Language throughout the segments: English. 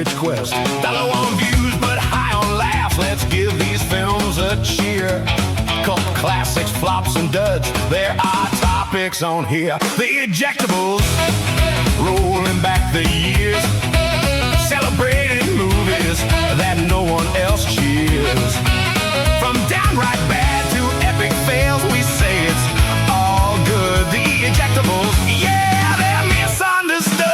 sausage quest. Dollar on views, but high on laughs. Let's give these films a cheer. Cult classics, flops and duds, there are topics on here. The Ejectables, rolling back the years, celebrating movies that no one else cheers. From downright bad to epic fails, we say it's all good. The Ejectables, yeah, they're misunderstood.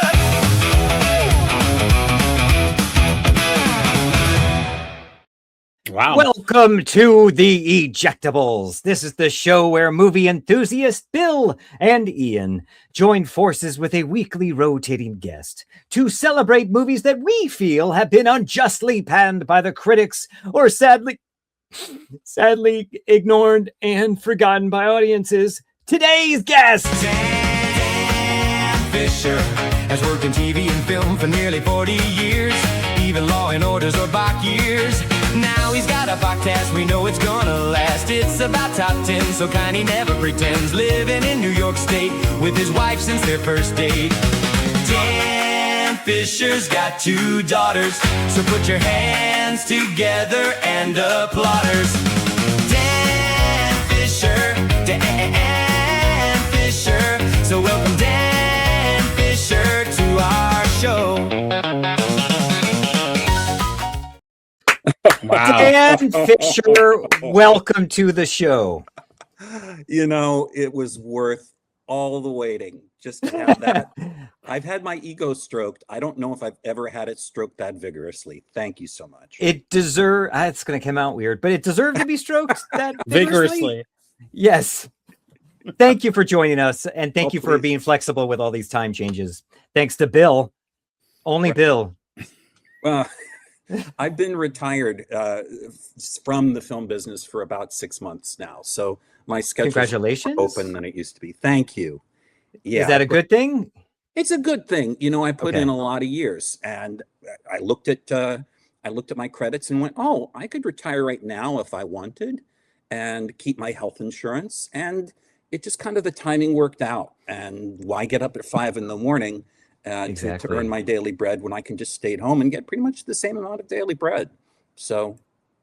Wow. Welcome to the Ejectables. This is the show where movie enthusiasts Bill and Ian join forces with a weekly rotating guest to celebrate movies that we feel have been unjustly panned by the critics or sadly ignored and forgotten by audiences. Today's guest, Dan Fisher, has worked in TV and film for nearly 40 years. Even Law and Order's Orbach Years. Now he's got a podcast, we know it's gonna last. It's about top 10, so kind he never pretends. Living in New York State with his wife since their first date. Dan Fisher's got 2 daughters, so put your hands together and applauders. Dan Fisher, Dan Fisher. So welcome Dan Fisher to our show. Wow. Dan Fisher, welcome to the show. You know, it was worth all the waiting just to have that. I've had my ego stroked. I don't know if I've ever had it stroked that vigorously. Thank you so much. It deserved, it's going to come out weird, but it deserved to be stroked that Vigorously. Yes. Thank you for joining us, and thank you for please. being flexible with all these time changes. Thanks to Bill. Only Bill. I've been retired from the film business for about 6 months now. So my schedule Congratulations. is more open than it used to be. Thank you. Yeah. Is that a good thing? It's a good thing. You know, I put Okay. in a lot of years, and I looked at my credits and went, oh, I could retire right now if I wanted and keep my health insurance. And it just kind of, the timing worked out. And why get up at 5 in the morning to Exactly. earn my daily bread when I can just stay at home and get pretty much the same amount of daily bread? So,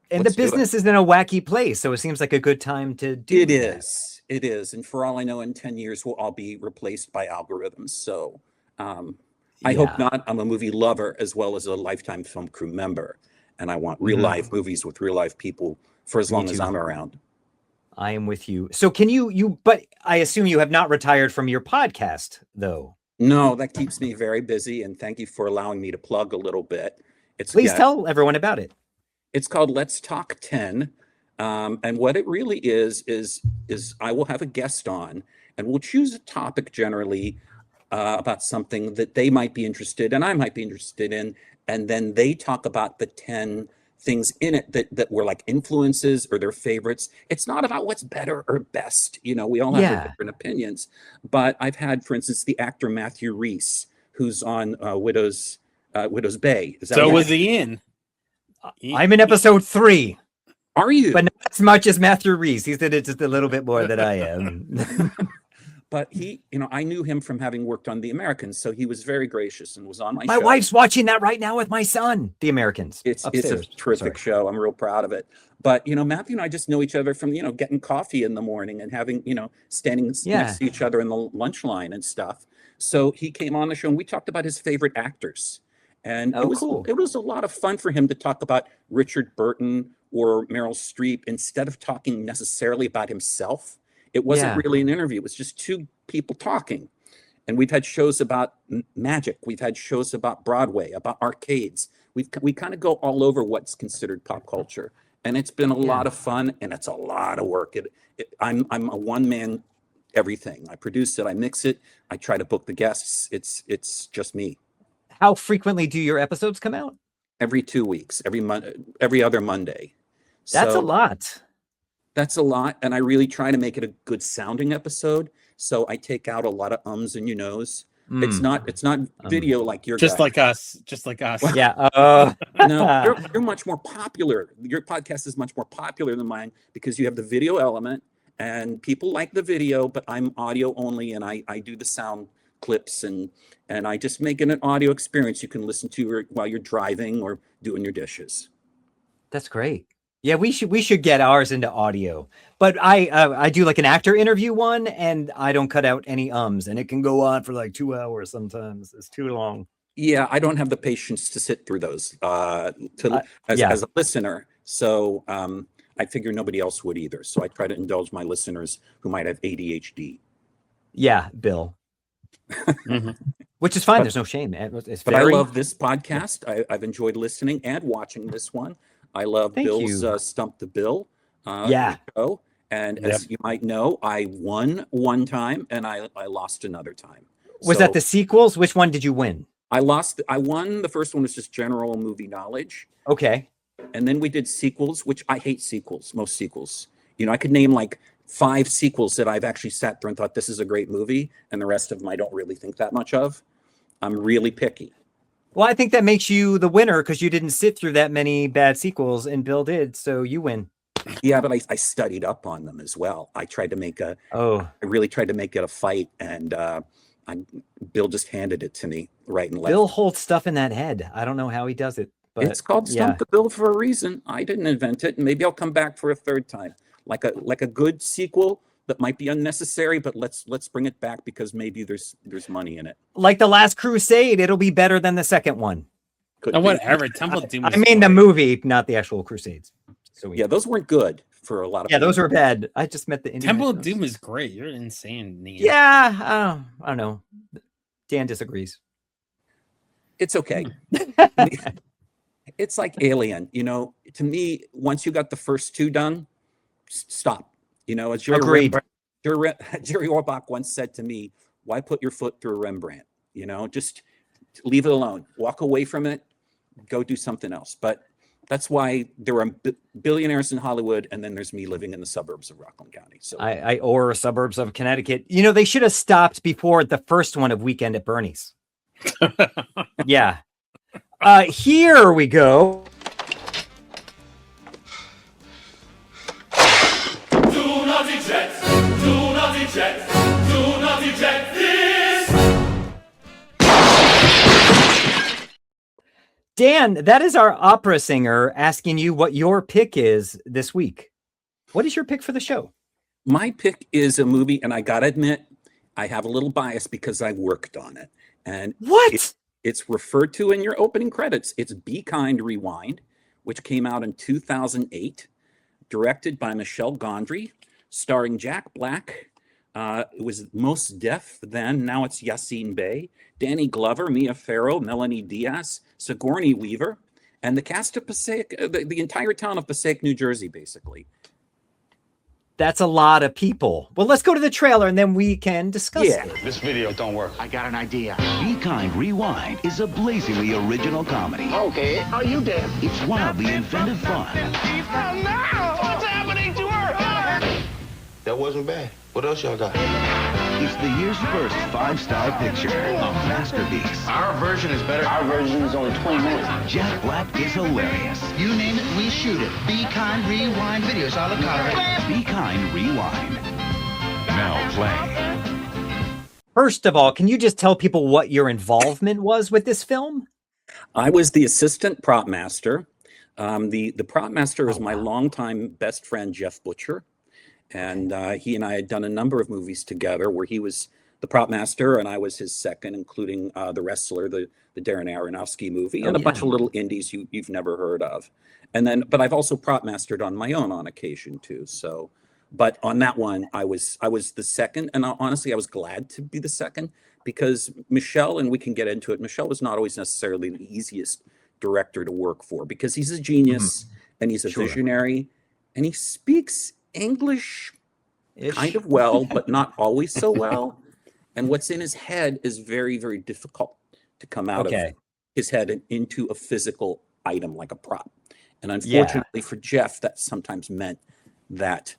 And let's the do it. business is in a wacky place, so it seems like a good time to do It that. is. It is. And for all I know, in 10 years, we'll all be replaced by algorithms. So I hope Yeah. not. I'm a movie lover as well as a lifetime film crew member. And I want real life movies with real life people for as long as too. I'm around. I am with you. So can but I assume you have not retired from your podcast, though. No, that keeps me very busy. And thank you for allowing me to plug a little bit. Please tell everyone about it. It's called Let's Talk 10. And what it really is I will have a guest on and we'll choose a topic generally about something that they might be interested in, I might be interested in. And then they talk about the 10 things in it that were like influences or their favorites. It's not about what's better or best. You know, we all have our different opinions. But I've had, for instance, the actor Matthew Rhys, who's on Widow's Bay. Is that So right? was Ian. I'm in episode 3, Are you? but not as much as Matthew Rhys. He's in it just a little bit more than I am. But he, you know, I knew him from having worked on The Americans, so he was very gracious and was on my My show. wife's watching that right now with my son, The Americans. It's a upstairs. terrific show. I'm real proud of it. But, you know, Matthew and I just know each other from, you know, getting coffee in the morning and having, you know, standing next to each other in the lunch line and stuff. So he came on the show and we talked about his favorite actors. And it was a lot of fun for him to talk about Richard Burton or Meryl Streep instead of talking necessarily about himself. It wasn't really an interview. It was just 2 people talking. And we've had shows about magic. We've had shows about Broadway, about arcades. We kind of go all over what's considered pop culture. And it's been a lot of fun and it's a lot of work. I'm a one-man everything. I produce it, I mix it, I try to book the guests. It's just me. How frequently do your episodes come out? Every 2 weeks, every other Monday. That's So a lot. That's a lot. And I really try to make it a good sounding episode. So I take out a lot of ums and you knows. It's not video like your Just guy. like us. Just like us. Yeah. No, you're much more popular. Your podcast is much more popular than mine because you have the video element and people like the video, but I'm audio only and I do the sound clips, and I just make it an audio experience you can listen to while you're driving or doing your dishes. That's great. Yeah, we should get ours into audio. But I do like an actor interview one, and I don't cut out any ums, and it can go on for like 2 hours sometimes. It's too long. Yeah, I don't have the patience to sit through those as a listener. So I figure nobody else would either. So I try to indulge my listeners who might have ADHD. Yeah, Bill. Which is fine. There's no shame. But I love this podcast. I've enjoyed listening and watching this one. I love Bill's Stump the Bill show. And as you might know, I won one time and I lost another time. Was that the sequels? Which one did you win? I won. The first one was just general movie knowledge. Okay. And then we did sequels, which I hate sequels, most sequels. You know, I could name like 5 sequels that I've actually sat there and thought this is a great movie. And the rest of them I don't really think that much of. I'm really picky. Well, I think that makes you the winner because you didn't sit through that many bad sequels, and Bill did, so you win. Yeah, but I studied up on them as well. I tried to make I really tried to make it a fight, and Bill just handed it to me right and left. Bill holds stuff in that head. I don't know how he does it, but it's called Stump the Bill for a reason. I didn't invent it, and maybe I'll come back for a third time, like a good sequel that might be unnecessary, but let's bring it back because maybe there's money in it. Like The Last Crusade, it'll be better than the second one. Whatever. Temple of Doom. I mean the movie, not the actual Crusades. So yeah, those weren't good for a lot of. Yeah, those were bad. I just meant the Temple of Doom is great. You're insane, Neil. Yeah, I don't know. Dan disagrees. It's okay. It's like Alien. You know, to me, once you got the first 2 done, stop. You know, as Jerry Orbach once said to me, "Why put your foot through a Rembrandt? You know, just leave it alone. Walk away from it. Go do something else." But that's why there are billionaires in Hollywood, and then there's me living in the suburbs of Rockland County. So or suburbs of Connecticut. You know, they should have stopped before the first one of Weekend at Bernie's. Yeah. Here we go. Do not eject this. Dan, that is our opera singer asking you what your pick is this week. What is your pick for the show? My pick is a movie, and I gotta admit, I have a little bias because I worked on it. And it's referred to in your opening credits. It's Be Kind, Rewind, which came out in 2008, directed by Michel Gondry, starring Jack Black. It was Mos Def then. Now it's Yassine Bey, Danny Glover, Mia Farrow, Melanie Diaz, Sigourney Weaver, and the cast of Passaic, the entire town of Passaic, New Jersey, basically. That's a lot of people. Well, let's go to the trailer and then we can discuss it. This video don't work. I got an idea. Be Kind, Rewind is a blazingly original comedy. Okay, are you dead? It's wildly inventive fun. Oh, no! What's happening to her? That wasn't bad. What else y'all got? It's the year's first 5-star picture, a masterpiece. Our version is better. Our version is only 20 minutes. Jack Black is hilarious. You name it, we shoot it. Be Kind, Rewind videos, all the color. Be Kind, Rewind. Now play. First of all, can you just tell people what your involvement was with this film? I was the assistant prop master. The prop master is my longtime best friend, Jeff Butcher. And he and I had done a number of movies together where he was the prop master and I was his second, including The Wrestler, the Darren Aronofsky movie, and a bunch of little indies you've never heard of. And then, but I've also prop mastered on my own on occasion too. So, but on that one, I was the second, and honestly, I was glad to be the second because Michel, and we can get into it, Michel was not always necessarily the easiest director to work for because he's a genius and he's a visionary and he speaks English kind of well, but not always so well. And what's in his head is very, very difficult to come out of his head and into a physical item like a prop. And unfortunately for Jeff, that sometimes meant that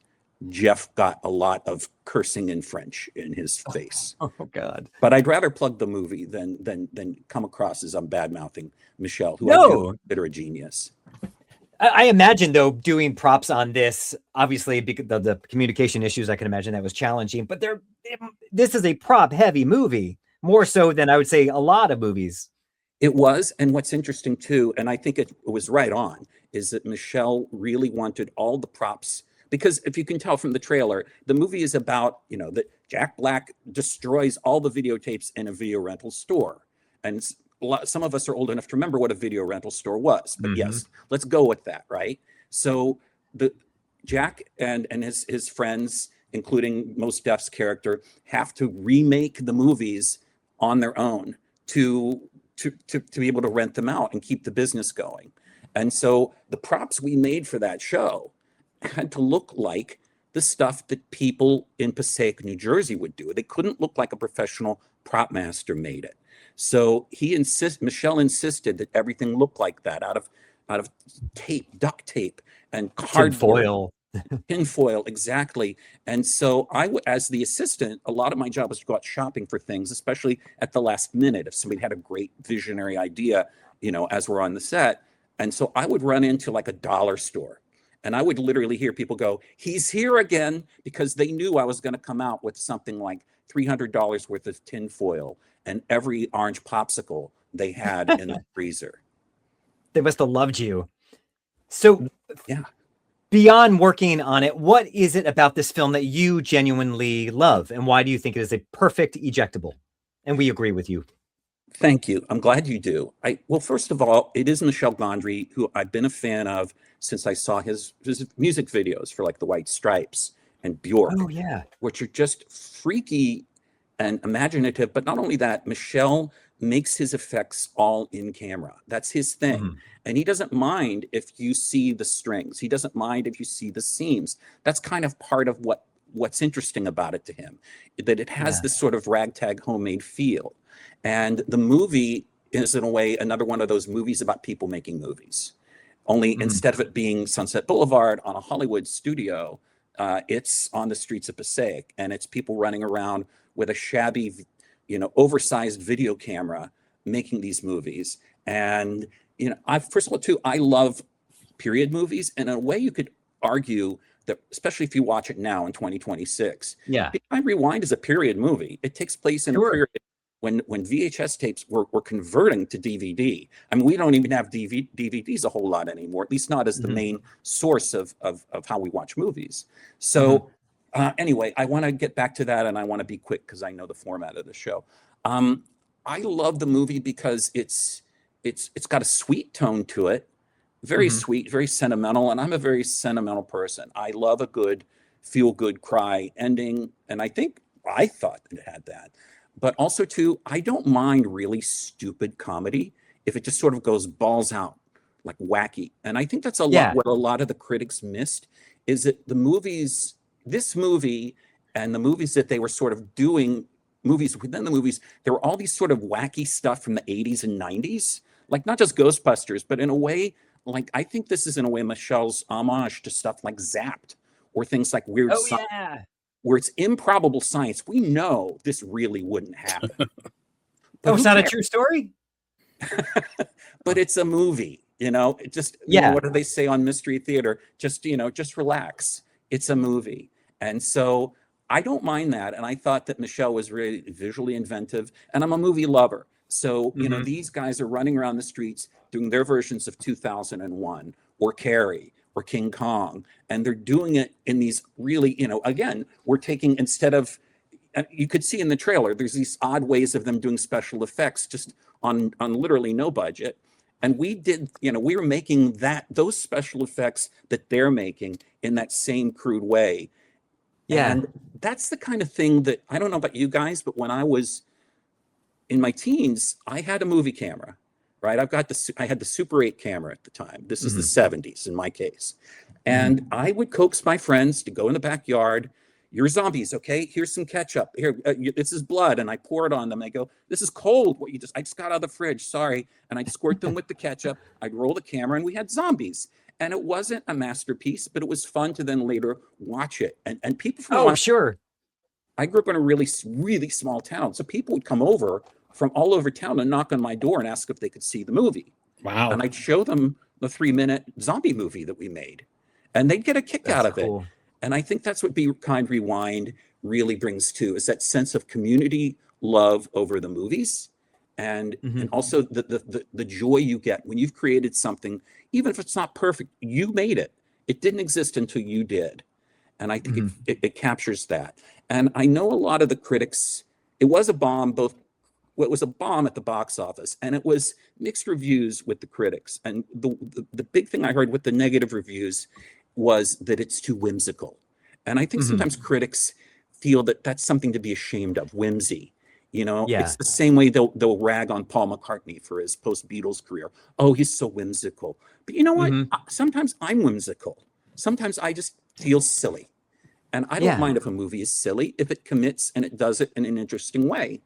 Jeff got a lot of cursing in French in his face. Oh God. But I'd rather plug the movie than come across as I'm bad-mouthing Michel, who I do consider a genius. I imagine, though, doing props on this, obviously, because of the communication issues, I can imagine that was challenging. But this is a prop-heavy movie. more so than I would say a lot of movies. It was, and what's interesting too, and I think it was right on, is that Michelle really wanted all the props, because if you can tell from the trailer, the movie is about, that Jack Black destroys all the videotapes in a video rental store. And some of us are old enough to remember what a video rental store was, but yes, let's go with that, right? So the Jack and his friends, including Mos Def's character, have to remake the movies on their own to be able to rent them out and keep the business going. And so the props we made for that show had to look like the stuff that people in Passaic, New Jersey would do. They couldn't look like a professional prop master made it. So Michelle insisted that everything looked like that, out of tape, duct tape, and cardboard. Tinfoil, exactly. And so as the assistant, a lot of my job was to go out shopping for things, especially at the last minute if somebody had a great visionary idea, as we're on the set. And so I would run into like a dollar store, and I would literally hear people go, "He's here again," because they knew I was going to come out with something like $300 worth of tinfoil and every orange popsicle they had in the freezer. They must have loved you. So yeah. Beyond working on it, what is it about this film that you genuinely love, and why do you think it is a perfect ejectable? And we agree with you. Thank you. I'm glad you do. Well, first of all, it is Michel Gondry, who I've been a fan of since I saw his music videos for like the White Stripes and Bjork. Oh, yeah. Which are just freaky and imaginative. But not only that, Michel makes his effects all in camera. That's his thing. And he doesn't mind if you see the strings. He doesn't mind if you see the seams. That's kind of part of what's interesting about it to him, that it has this sort of ragtag homemade feel. And the movie is, in a way, another one of those movies about people making movies. Only instead of it being Sunset Boulevard on a Hollywood studio, it's on the streets of Passaic, and it's people running around with a shabby, oversized video camera making these movies. And, first of all, too, I love period movies. And in a way, you could argue that, especially if you watch it now in 2026, Big Time Rewind is a period movie. It takes place in a period when VHS tapes were converting to DVD. I mean, we don't even have DVDs a whole lot anymore, at least not as the main source of how we watch movies. So anyway, I want to get back to that, and I want to be quick because I know the format of the show. I love the movie because it's got a sweet tone to it, very sweet, very sentimental, and I'm a very sentimental person. I love a good feel-good cry ending, and I thought it had that. But also, too, I don't mind really stupid comedy if it just sort of goes balls out, like wacky. And I think that's lot what a lot of the critics missed, is that this movie and the movies that they were sort of doing, movies within the movies, there were all these sort of wacky stuff from the 80s and 90s, like not just Ghostbusters, but in a way, like I think this is in a way Michelle's homage to stuff like Zapped or things like Weird Science. Where it's improbable science. We know this really wouldn't happen. It's not a true story? But it's a movie, it just, what do they say on Mystery Theater? Just relax. It's a movie. And so I don't mind that. And I thought that Michelle was really visually inventive, and I'm a movie lover. So, these guys are running around the streets doing their versions of 2001 or Carrie or King Kong, and they're doing it in these really, again, we're taking, instead of, you could see in the trailer, there's these odd ways of them doing special effects just on literally no budget. And we did, we were making those special effects that they're making in that same crude way. Yeah. And that's the kind of thing that, I don't know about you guys, but when I was in my teens, I had a movie camera. Right, I had the Super 8 camera at the time. This is the 70s in my case. And I would coax my friends to go in the backyard. You're zombies, okay? Here's some ketchup. Here, this is blood. And I pour it on them. I go, this is cold. I just got out of the fridge, sorry. And I'd squirt them with the ketchup. I'd roll the camera, and we had zombies. And it wasn't a masterpiece, but it was fun to then later watch it. And people from sure. I grew up in a really, really small town. So people would come over from all over town and knock on my door and ask if they could see the movie. Wow. And I'd show them the 3-minute zombie movie that we made, and they'd get a kick out of it. And I think that's what Be Kind Rewind really brings too, is that sense of community love over the movies, and also the joy you get when you've created something, even if it's not perfect. You made it. It didn't exist until you did, and I think it captures that. And I know a lot of the critics. It was a bomb. It was a bomb at the box office, and it was mixed reviews with the critics. And the big thing I heard with the negative reviews was that it's too whimsical. And I think sometimes critics feel that that's something to be ashamed of, whimsy. It's the same way they'll rag on Paul McCartney for his post-Beatles career. Oh, he's so whimsical. But you know what? Sometimes I'm whimsical. Sometimes I just feel silly. And I don't mind if a movie is silly, if it commits and it does it in an interesting way.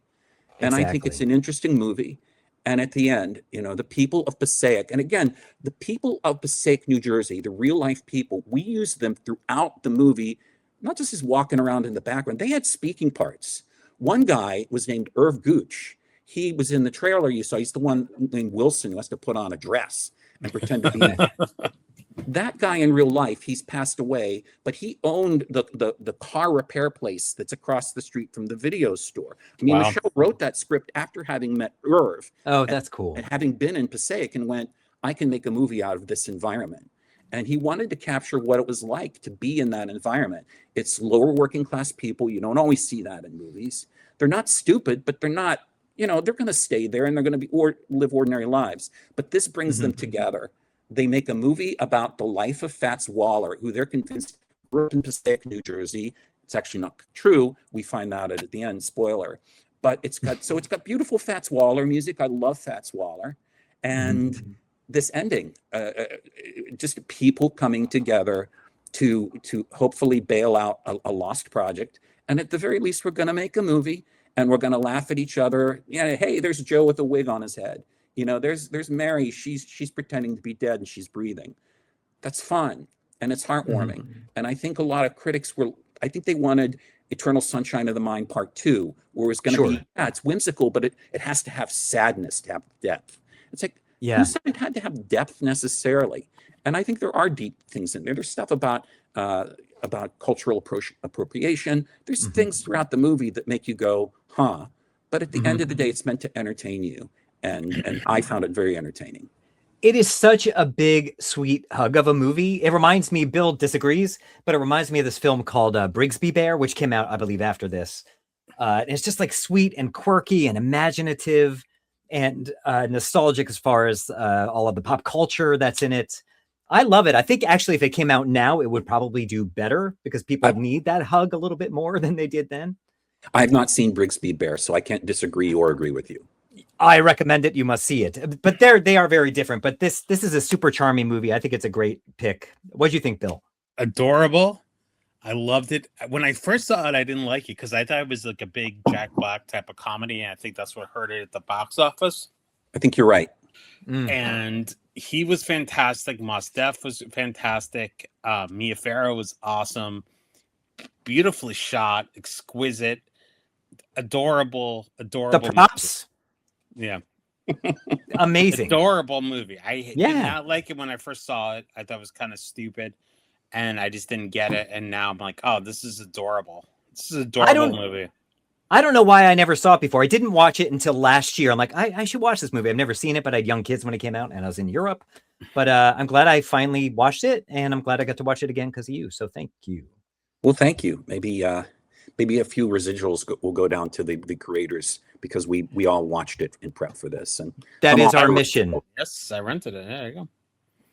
And I think it's an interesting movie. And at the end, the people of Passaic, and again, the people of Passaic, New Jersey, the real life people, we use them throughout the movie, not just as walking around in the background. They had speaking parts. One guy was named Irv Gooch. He was in the trailer you saw. He's the one named Wilson who has to put on a dress and pretend to be that guy in real life. He's passed away, but he owned the car repair place that's across the street from the video store. I mean, the show wrote that script after having met Irv. Oh, that's cool. And having been in Passaic, and went, I can make a movie out of this environment. And he wanted to capture what it was like to be in that environment. It's lower working class people. You don't always see that in movies. They're not stupid, but they're not, they're going to stay there and they're going to live ordinary lives. But this brings them together. They make a movie about the life of Fats Waller, who they're convinced grew up in Passaic, New Jersey. It's actually not true. We find out at the end, spoiler. But it's got beautiful Fats Waller music. I love Fats Waller. And this ending, just people coming together to hopefully bail out a lost project. And at the very least, we're going to make a movie, and we're going to laugh at each other. Hey, there's Joe with a wig on his head. There's Mary. She's pretending to be dead and she's breathing. That's fun, and it's heartwarming. And I think a lot of critics they wanted Eternal Sunshine of the Mind Part 2, where it's going to be, it's whimsical, but it has to have sadness, to have depth. It's like, who said it had to have depth necessarily? And I think there are deep things in there. There's stuff about cultural appropriation. There's things throughout the movie that make you go, huh? But at the end of the day, it's meant to entertain you. And I found it very entertaining. It is such a big, sweet hug of a movie. It reminds me, Bill disagrees, but it reminds me of this film called Brigsby Bear, which came out, I believe, after this. It's just like sweet and quirky and imaginative and nostalgic as far as all of the pop culture that's in it. I love it. I think actually if it came out now, it would probably do better because people need that hug a little bit more than they did then. I've not seen Brigsby Bear, so I can't disagree or agree with you. I recommend it. You must see it. But they are very different. But this is a super charming movie. I think it's a great pick. What do you think, Bill? Adorable. I loved it. When I first saw it, I didn't like it because I thought it was like a big Jack Black type of comedy, and I think that's what hurt it at the box office. I think you're right. And he was fantastic. Mos Def was fantastic. Mia Farrow was awesome. Beautifully shot, exquisite, adorable. The props. Yeah. Amazing. Adorable movie. I did not like it when I first saw it. I thought it was kind of stupid and I just didn't get it. And now I'm like, oh, this is adorable. This is an adorable movie. I don't know why I never saw it before. I didn't watch it until last year. I'm like, I should watch this movie. I've never seen it, but I had young kids when it came out and I was in Europe. But I'm glad I finally watched it, and I'm glad I got to watch it again because of you. So thank you. Well, thank you. Maybe a few residuals will go down to the creators because we all watched it in prep for this. And that is our mission. Yes, I rented it. There you go.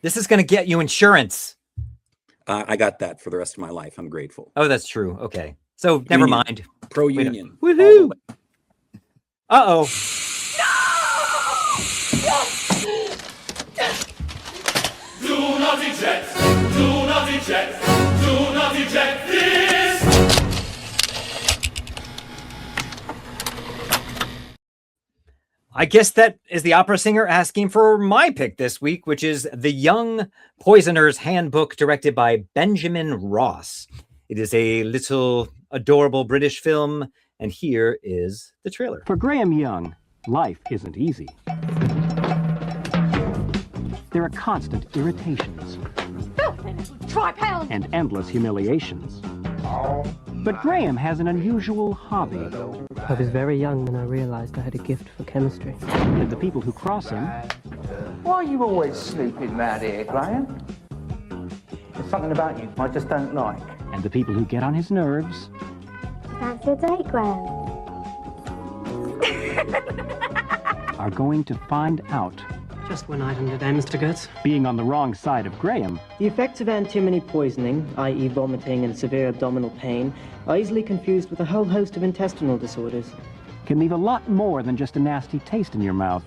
This is going to get you insurance. I got that for the rest of my life. I'm grateful. Oh, that's true. Okay. So never mind. Pro-union. Woohoo! Uh-oh. Do not eject! Do not eject! Do not eject this! I guess that is the opera singer asking for my pick this week, which is The Young Poisoner's Handbook, directed by Benjamin Ross. It is a little adorable British film, and here is the trailer. For Graham Young, life isn't easy. There are constant irritations Filthy little tripod! and endless humiliations. But Graham has an unusual hobby. I was very young when I realized I had a gift for chemistry. And the people who cross him... Why are you always sleeping round here, Graham? There's something about you I just don't like. And the people who get on his nerves... Fancy a date, Graham? are going to find out. Just one item that ends to get. Being on the wrong side of Graham. The effects of antimony poisoning, i.e. vomiting and severe abdominal pain, are easily confused with a whole host of intestinal disorders. Can leave a lot more than just a nasty taste in your mouth.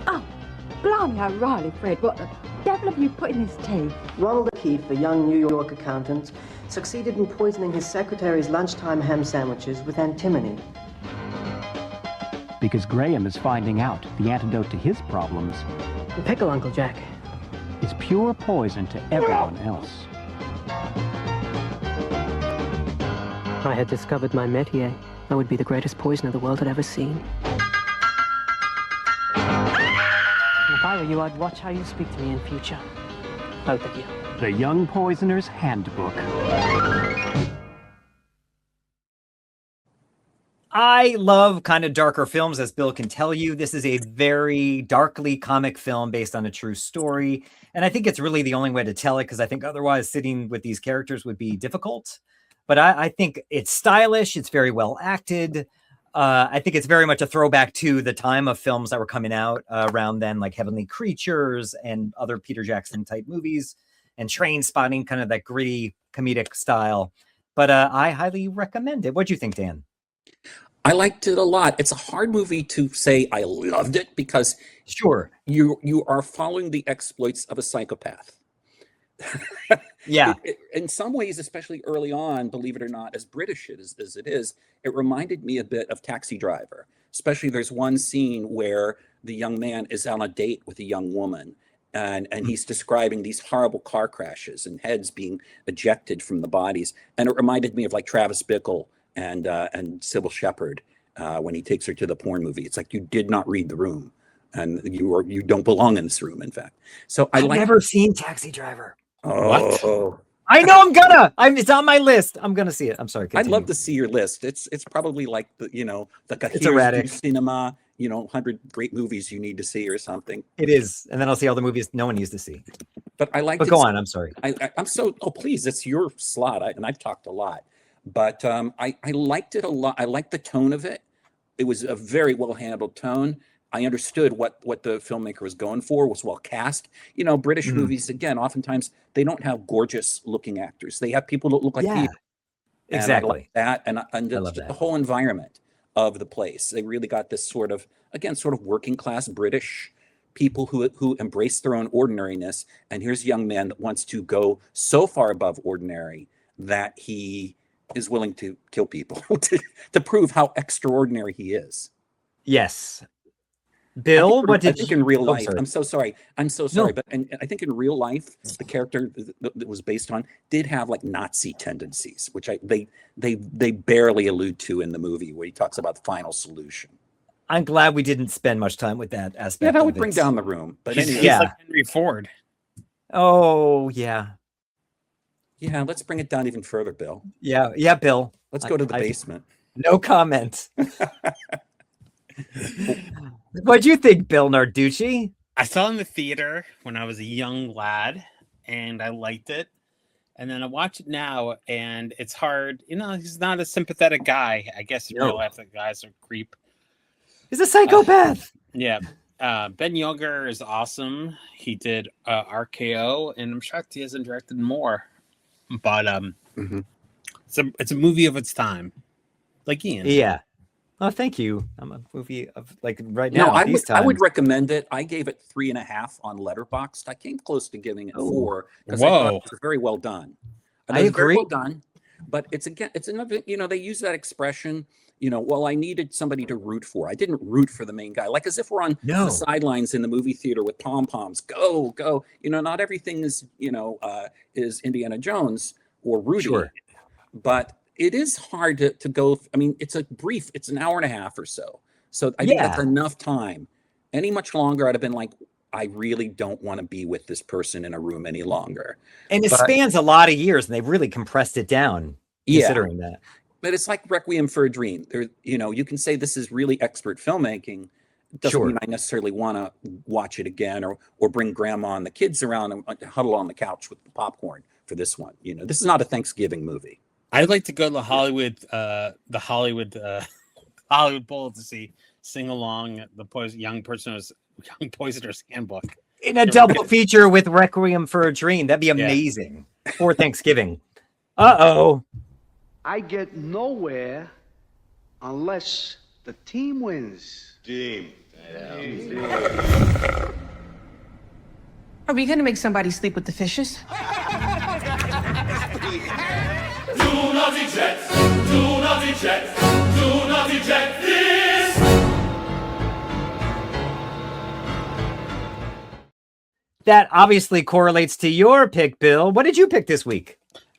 Oh, blimey, O'Reilly, Fred, what the devil have you put in this tea? Ronald O'Keefe, the young New York accountant, succeeded in poisoning his secretary's lunchtime ham sandwiches with antimony. Because Graham is finding out the antidote to his problems. The pickle, Uncle Jack. Is pure poison to everyone else. If I had discovered my métier, I would be the greatest poisoner the world had ever seen. If I were you, I'd watch how you speak to me in future. Both of you. The Young Poisoner's Handbook. I love kind of darker films, as Bill can tell you. This is a very darkly comic film based on a true story. And I think it's really the only way to tell it, because I think otherwise sitting with these characters would be difficult. But I think it's stylish. It's very well acted. I think it's very much a throwback to the time of films that were coming out around then, like Heavenly Creatures and other Peter Jackson type movies, and Train Spotting, kind of that gritty comedic style. But I highly recommend it. What do you think, Dan? I liked it a lot. It's a hard movie to say I loved it, because sure, you are following the exploits of a psychopath. Yeah. In some ways, especially early on, believe it or not, as British as it is, it reminded me a bit of Taxi Driver. Especially there's one scene where the young man is on a date with a young woman, and he's describing these horrible car crashes and heads being ejected from the bodies. And it reminded me of like Travis Bickle and Sybil Shepherd when he takes her to the porn movie. It's like, you did not read the room, and you don't belong in this room, in fact. So I've never seen Taxi Driver. Oh, what? I know I'm gonna. It's on my list. I'm gonna see it. I'm sorry. Continue. I'd love to see your list. It's probably like the it's erratic cinema. 100 great movies you need to see or something. It is, and then I'll see all the movies no one needs to see. But I like. But go on. I'm sorry. I'm so. Oh, please, it's your slot. And I've talked a lot, but I liked it a lot. I liked the tone of it. It was a very well handled tone. I understood what the filmmaker was going for, was well cast. British movies, again, oftentimes they don't have gorgeous looking actors. They have people that look like people. Exactly. And the whole environment of the place. They really got this sort of working class British people who embrace their own ordinariness. And here's a young man that wants to go so far above ordinary that he is willing to kill people to prove how extraordinary he is. Yes. Bill, I think in real life, I'm so sorry, no. But I think in real life, the character that was based on did have like Nazi tendencies, which they barely allude to in the movie, where he talks about the final solution. I'm glad we didn't spend much time with that aspect. Yeah, that would bring down the room. But anyway, he's like Henry Ford. Oh yeah. Yeah, let's bring it down even further, Bill. Yeah, Bill. Let's go to the basement. No comment. What'd you think, Bill Narducci? I saw it in the theater when I was a young lad, and I liked it. And then I watch it now, and it's hard. He's not a sympathetic guy. I guess in real life, the guy's a creep. He's a psychopath. Yeah. Ben Yoger is awesome. He did RKO, and I'm shocked he hasn't directed more. But it's a movie of its time, like Ian. Yeah. Oh, thank you. I'm a movie of like right now. No, I would recommend it. I gave it 3.5 on Letterboxd. I came close to giving it 4 because I thought it was very well done. I agree. Very well done, but it's another. They use that expression. Well, I needed somebody to root for. I didn't root for the main guy, like as if we're on the sidelines in the movie theater with pom poms. Go, go! Not everything is is Indiana Jones or Rudy, sure. But it is hard to go. I mean, it's an hour and a half or so. So I think that's enough time. Any much longer, I'd have been like, I really don't want to be with this person in a room any longer. And it spans a lot of years, and they've really compressed it down. considering that. But it's like Requiem for a Dream. There, you can say this is really expert filmmaking. It doesn't mean I necessarily want to watch it again or bring grandma and the kids around and huddle on the couch with the popcorn for this one. This is not a Thanksgiving movie. I'd like to go to the Hollywood Bowl to see Sing Along, Young Poisoner's Handbook. In a double feature with Requiem for a Dream. That'd be amazing for Thanksgiving. Uh-oh. I get nowhere unless the team wins. Team. Are we going to make somebody sleep with the fishes? Do not eject, do not eject, do not eject this. That obviously correlates to your pick, Bill. What did you pick this week?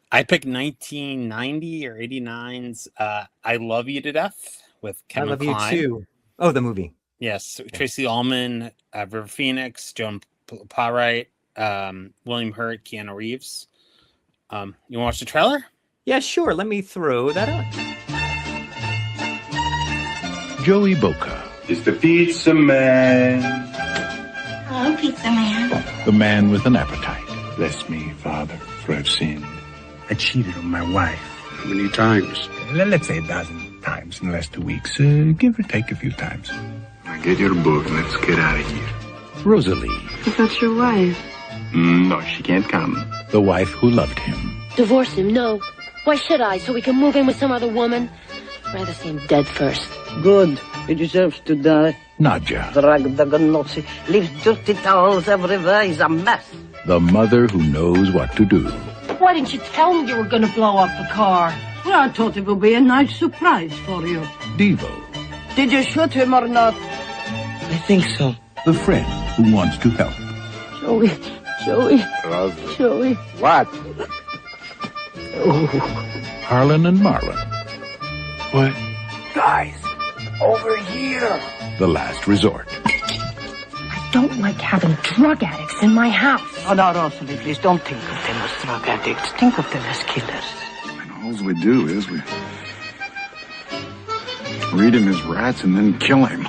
I picked 1990 or 89's I Love You to Death with Kevin Kline. I Love You Too. Oh, the movie. Yes. Tracy Ullman, River Phoenix, Joan Plowright, William Hurt, Keanu Reeves. You want to watch the trailer? Yeah, sure. Let me throw that up. Joey Boca. It's the pizza man. Hello, pizza man. The man with an appetite. Bless me, Father, for I've sinned. I cheated on my wife. How many times? Let's say a dozen times in the last 2 weeks. Give or take a few times. Now get your book and let's get out of here. Rosalie. I thought your wife. No, she can't come. The wife who loved him. Divorce him? No. Why should I? So we can move in with some other woman? I'd rather see him dead first. Good. He deserves to die. Nadja. Drag the Gnozzi. Leaves dirty towels everywhere. He's a mess. The mother who knows what to do. Why didn't you tell me you were going to blow up the car? Well, I thought it would be a nice surprise for you. Devo. Did you shoot him or not? I think so. The friend who wants to help. Joey. What? Oh. Harlan and Marlon. What? Guys, over here. The last resort. I don't like having drug addicts in my house. Oh, no, Rosalie, please don't think of them as drug addicts. Think of them as killers. And all we do is we read him his rats and then kill him.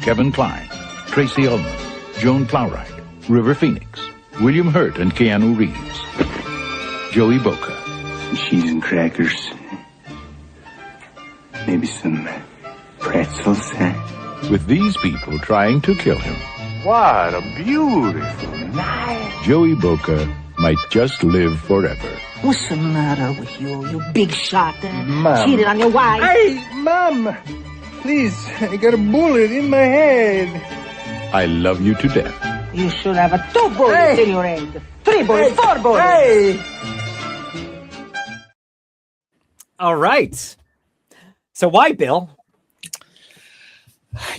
Kevin Kline, Tracy Ullman, Joan Plowright, River Phoenix, William Hurt and Keanu Reeves, Joey Boca. Some cheese and crackers. Maybe some pretzels. With these people trying to kill him. What a beautiful night. Joey Boca might just live forever. What's the matter with you, you big shot? Mom. Cheated on your wife. Hey, Mom! Please, I got a bullet in my head. I Love You to Death. You should have 2 bullets in your head. 3 bullets, 4 bullets. Hey! All right. So why, Bill?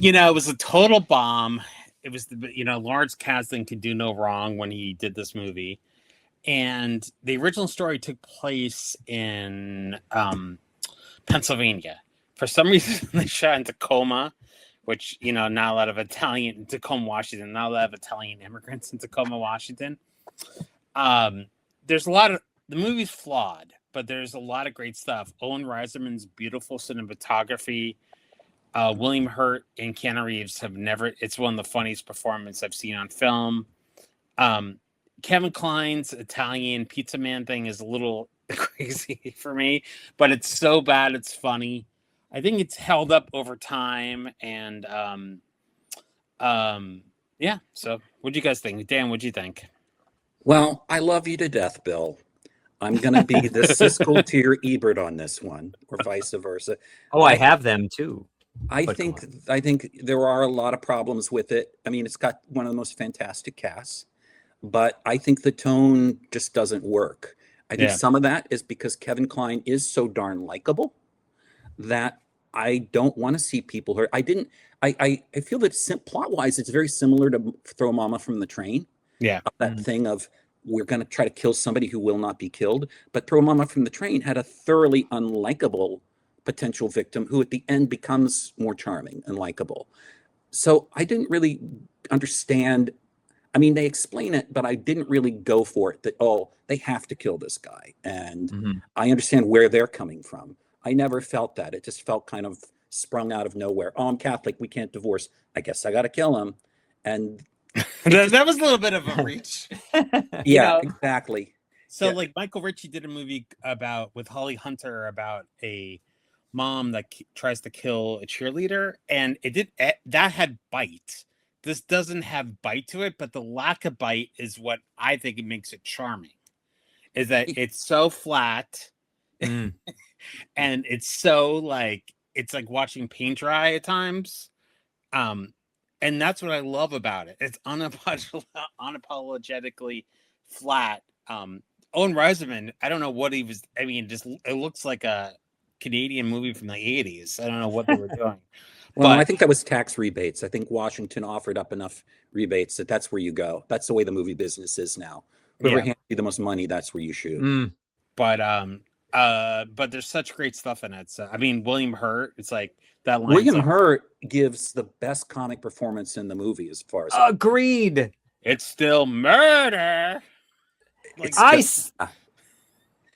It was a total bomb. It was Lawrence Kasdan could do no wrong when he did this movie. And the original story took place in Pennsylvania. For some reason, they shot in Tacoma, which, not a lot of Tacoma, Washington, not a lot of Italian immigrants in Tacoma, Washington. There's a lot of, the movie's flawed, but there's a lot of great stuff. Owen Reiserman's beautiful cinematography. William Hurt and Keanu Reeves it's one of the funniest performances I've seen on film. Kevin Kline's Italian pizza man thing is a little crazy for me, but it's so bad it's funny. I think it's held up over time, and yeah. So, what do you guys think, Dan? What'd you think? Well, I love you to death, Bill. I'm going to be the Siskel to your Ebert on this one, or vice versa. Oh, I have them too. I think there are a lot of problems with it. I mean, it's got one of the most fantastic casts, but I think the tone just doesn't work. I think some of that is because Kevin Kline is so darn likable that I don't want to see people hurt. I feel that plot-wise, it's very similar to Throw Mama from the Train. Yeah. That thing of we're going to try to kill somebody who will not be killed. But Throw Mama from the Train had a thoroughly unlikable potential victim who at the end becomes more charming and likable. So I didn't really understand. I mean, they explain it, but I didn't really go for it that, oh, they have to kill this guy. And I understand where they're coming from. I never felt that. It just felt kind of sprung out of nowhere. Oh, I'm Catholic. We can't divorce. I guess I got to kill him. And that was a little bit of a reach. Yeah, exactly. So like Michael Ritchie did a movie with Holly Hunter about a mom that tries to kill a cheerleader, and that had bite. This doesn't have bite to it, but the lack of bite is what I think it makes it charming. Is that it's so flat, and it's so like it's like watching paint dry at times, and that's what I love about it. It's unapologetically flat. Owen Reisman, I don't know what he was. I mean, it looks like a Canadian movie from the 80s. I don't know what they were doing. Well, I think that was tax rebates. I think Washington offered up enough rebates that's where you go. That's the way the movie business is now. Whoever hands you the most money, that's where you shoot. But there's such great stuff in it. So, I mean, William Hurt, it's like that line. William Hurt gives the best comic performance in the movie, as far as agreed. It's still murder. Like,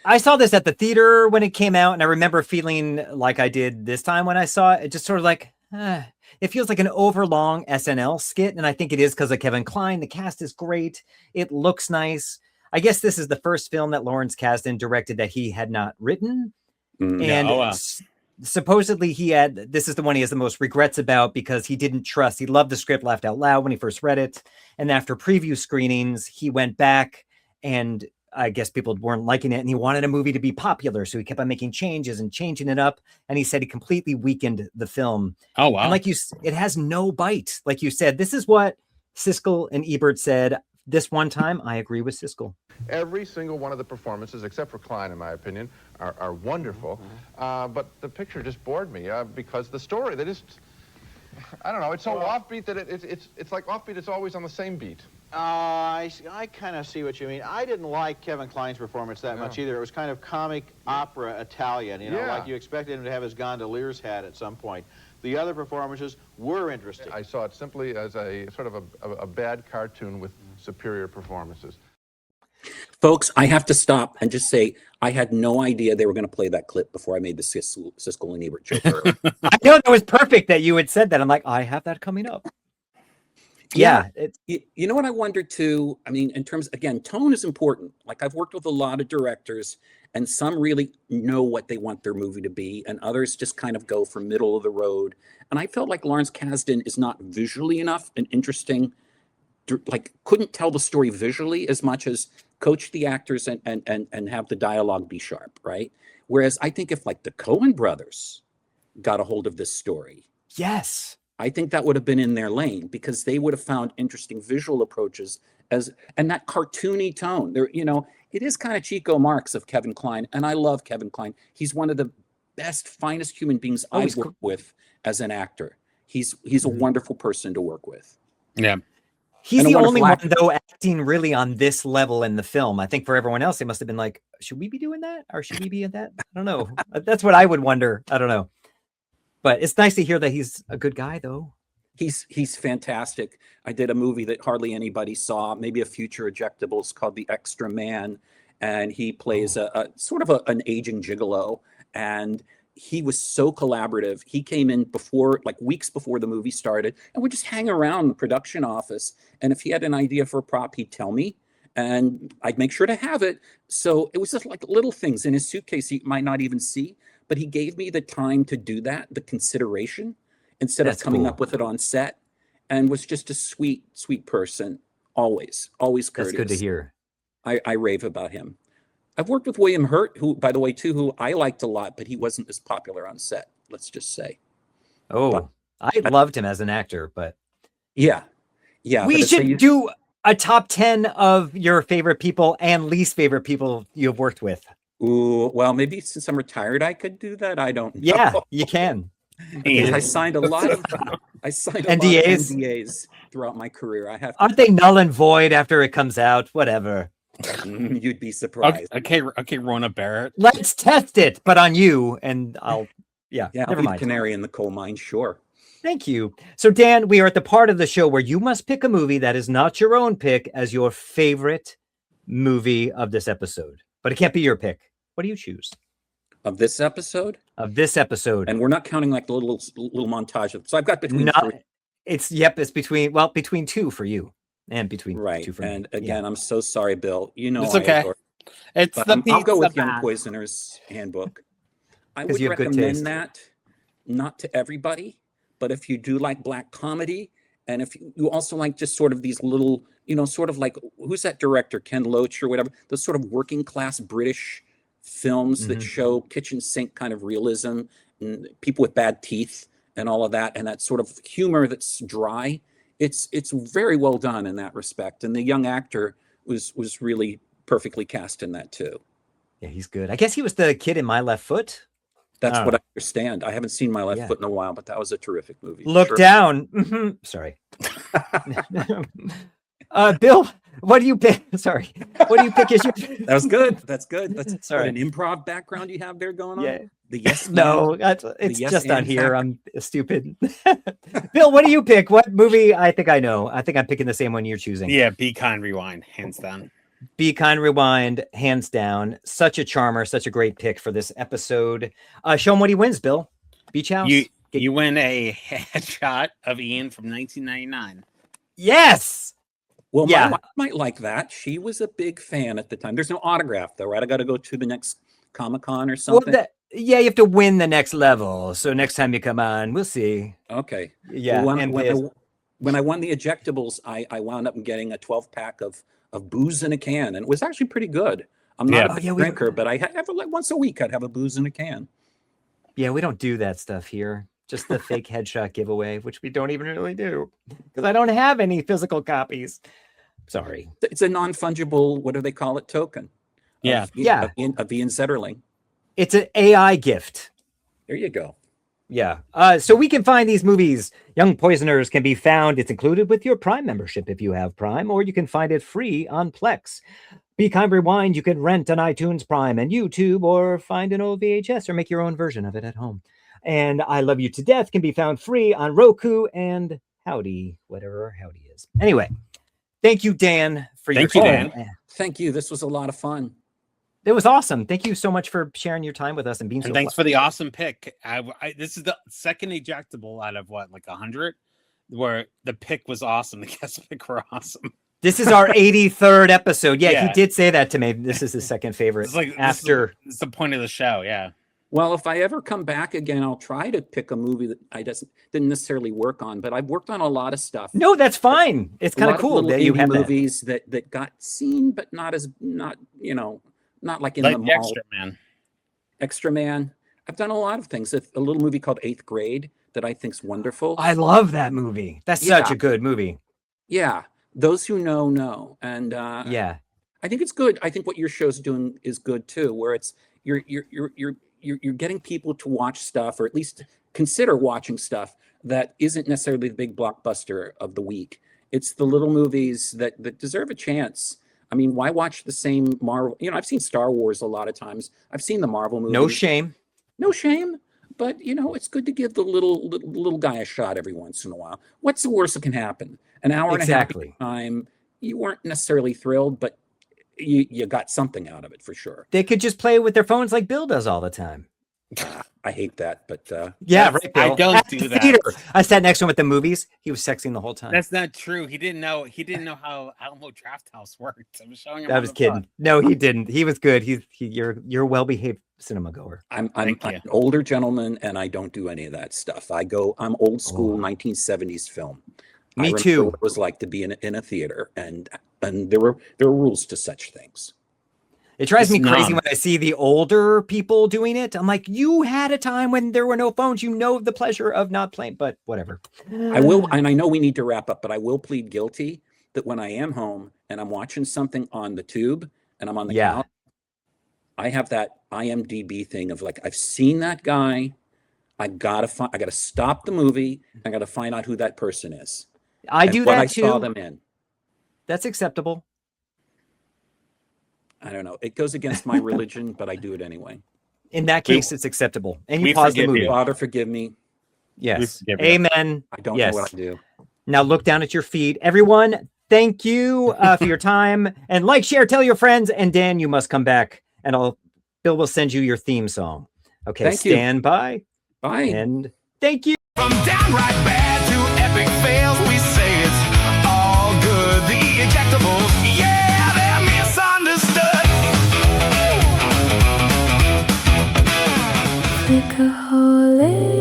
I saw this at the theater when it came out, and I remember feeling like I did this time when I saw it. It just sort of like, it feels like an overlong SNL skit, and I think it is because of Kevin Kline. The cast is great. It looks nice. I guess this is the first film that Lawrence Kasdan directed that he had not written. And supposedly this is the one he has the most regrets about because he didn't trust. He loved the script, laughed out loud when he first read it. And after preview screenings, he went back and I guess people weren't liking it and he wanted a movie to be popular. So he kept on making changes and changing it up. And he said he completely weakened the film. Oh, wow. And it has no bite. Like you said, this is what Siskel and Ebert said. This one time, I agree with Siskel. Every single one of the performances, except for Klein, in my opinion, are wonderful. But the picture just bored me because the story, I don't know, it's so offbeat that it's like offbeat, it's always on the same beat. I kind of see what you mean. I didn't like Kevin Kline's performance that much either. It was kind of comic opera Italian, like you expected him to have his gondolier's hat at some point. The other performances were interesting. I saw it simply as a sort of a bad cartoon with superior performances. Folks, I have to stop and just say I had no idea they were going to play that clip before I made the Siskel and Ebert joke earlier. I know that was perfect that you had said that. I'm like, I have that coming up. Yeah. You know what I wondered too? I mean, in terms, again, tone is important. Like I've worked with a lot of directors and some really know what they want their movie to be and others just kind of go for middle of the road. And I felt like Lawrence Kasdan is not visually enough and interesting, like couldn't tell the story visually as much as coach the actors and have the dialogue be sharp, right? Whereas I think if like the Coen brothers got a hold of this story. Yes. I think that would have been in their lane because they would have found interesting visual approaches and that cartoony tone. There, it is kind of Chico Marx of Kevin Kline, and I love Kevin Kline. He's one of the best, finest human beings I've worked with as an actor. He's a wonderful person to work with. Yeah. He's the only one, though, acting really on this level in the film. I think for everyone else, they must have been like, should we be doing that? Or should we be in that? I don't know. That's what I would wonder. I don't know. But it's nice to hear that he's a good guy, though. He's fantastic. I did a movie that hardly anybody saw, maybe a future Ejectables, called The Extra Man. And he plays a sort of an aging gigolo. And he was so collaborative. He came in weeks before the movie started, and would just hang around the production office. And if he had an idea for a prop, he'd tell me, and I'd make sure to have it. So it was just like little things in his suitcase he might not even see, but he gave me the time to do that, the consideration, instead of coming up with it on set, and was just a sweet, sweet person. Always courteous. That's good to hear. I rave about him. I've worked with William Hurt, who, by the way, too, who I liked a lot, but he wasn't as popular on set, let's just say. Oh, I loved him as an actor, but... Yeah. We should do a top 10 of your favorite people and least favorite people you've worked with. Ooh, well, maybe since I'm retired, I could do that. I don't know. Yeah, you can. Because I signed a lot of NDAs throughout my career. Aren't they null and void after it comes out? Whatever. You'd be surprised. Okay, Rona Barrett. Let's test it, but on you, and I'll. Yeah, never mind. Canary in the coal mine, sure. Thank you. So, Dan, we are at the part of the show where you must pick a movie that is not your own pick as your favorite movie of this episode. But it can't be your pick. What do you choose? Of this episode? Of this episode. And we're not counting like the little montage. So I've got between three. It's between two for you. And between two for me. And again, I'm so sorry, Bill. You know, it's okay. I'll go with Young Poisoner's Handbook. I would recommend that, not to everybody, but if you do like black comedy, and if you also like just sort of these little, sort of like, who's that director, Ken Loach or whatever, those sort of working class British films that show kitchen sink kind of realism and people with bad teeth and all of that, and that sort of humor that's dry. It's very well done in that respect, and the young actor was really perfectly cast in that too. Yeah, he's good. I guess he was the kid in My Left Foot. That's what I understand. I haven't seen My Left Foot in a while, but that was a terrific movie. Look down. Sorry. Bill, what do you pick? Sorry. What do you pick as your... That was good. That's good. That's sorry. An improv background you have there going on? Yeah. The yes man. No, it's just on here. I'm stupid. Bill, what do you pick? What movie? I think I know. I think I'm picking the same one you're choosing. Yeah, Be Kind, Rewind, hands down. Be Kind, Rewind, hands down. Such a charmer, such a great pick for this episode. Show him what he wins, Bill. Beach House. You win a headshot of Ian from 1999. Yes. Well, my wife might like that. She was a big fan at the time. There's no autograph though, right? I got to go to the next Comic-Con or something. Well, you have to win the next level. So next time you come on, we'll see. Okay. Yeah. Well, when I won the Ejectables, I wound up getting a 12-pack of booze in a can, and it was actually pretty good. I'm not a drinker, but I have like once a week I'd have a booze in a can. Yeah, we don't do that stuff here. Just the fake headshot giveaway, which we don't even really do because I don't have any physical copies. Sorry. It's a non-fungible, what do they call it, token? Yeah. Of Ian Zetterling. It's an AI gift. There you go. Yeah. So we can find these movies. Young Poisoners can be found. It's included with your Prime membership if you have Prime, or you can find it free on Plex. Be Kind, Rewind, you can rent on iTunes, Prime, and YouTube, or find an old VHS or make your own version of it at home. And I Love You to Death can be found free on Roku and Howdy, whatever Howdy is. Anyway, thank you, Dan, for your time. Thank you. This was a lot of fun. It was awesome. Thank you so much for sharing your time with us and being so thanks for the awesome pick. This is the second ejectable out of what, like 100, where the pick was awesome. The guest pick were awesome. This is our 83rd episode. Yeah, he did say that to me. This is his second favorite. It's like after. It's the point of the show. Yeah. Well, if I ever come back again, I'll try to pick a movie that I didn't necessarily work on, but I've worked on a lot of stuff. No, that's fine. It's kind of cool that you have movies that got seen, but not like in like the mall. Extra Man. Extra Man. I've done a lot of things. A little movie called 8th Grade that I think's wonderful. I love that movie. That's such a good movie. Yeah. Those who know. And I think it's good. I think what your show's doing is good too, where it's you're getting people to watch stuff, or at least consider watching stuff that isn't necessarily the big blockbuster of the week. It's the little movies that deserve a chance. I mean, why watch the same Marvel? I've seen Star Wars a lot of times. I've seen the Marvel movies. No shame. But it's good to give the little guy a shot every once in a while. What's the worst that can happen? An hour and a half time. You weren't necessarily thrilled, but you got something out of it for sure. They could just play with their phones like Bill does all the time. I hate that, but right, Bill. I don't do that. Theater. I sat next to him at the movies. He was sexting the whole time. That's not true. He didn't know how Alamo Draft House worked. I was showing him. I was kidding. No, he didn't. He was good. You're a well-behaved cinema goer. I'm an older gentleman, and I don't do any of that stuff. I'm old school 1970s film. Me too. What it was like to be in a theater, and there were rules to such things. It drives me crazy when I see the older people doing it. I'm like, you had a time when there were no phones. The pleasure of not playing, but whatever. I will, and I know we need to wrap up, but I will plead guilty that when I am home and I'm watching something on the tube and I'm on the couch, I have that IMDb thing of like, I've seen that guy. I gotta stop the movie. I gotta find out who that person is. I do that too. What I saw them in. That's acceptable. I don't know. It goes against my religion, but I do it anyway. In that case, it's acceptable. And you pause the movie. Father, forgive me. Yes. forgive you. Amen. I don't yes. know what I do. Now look down at your feet. Everyone, thank you for your time. And like, share, tell your friends. And Dan, you must come back. And Bill will send you your theme song. Okay, Thank you. stand by. Bye. And thank you. From downright bad to epic fails, we say it's all good. The Ejectables, yeah, they're misunderstood. Flickaholic.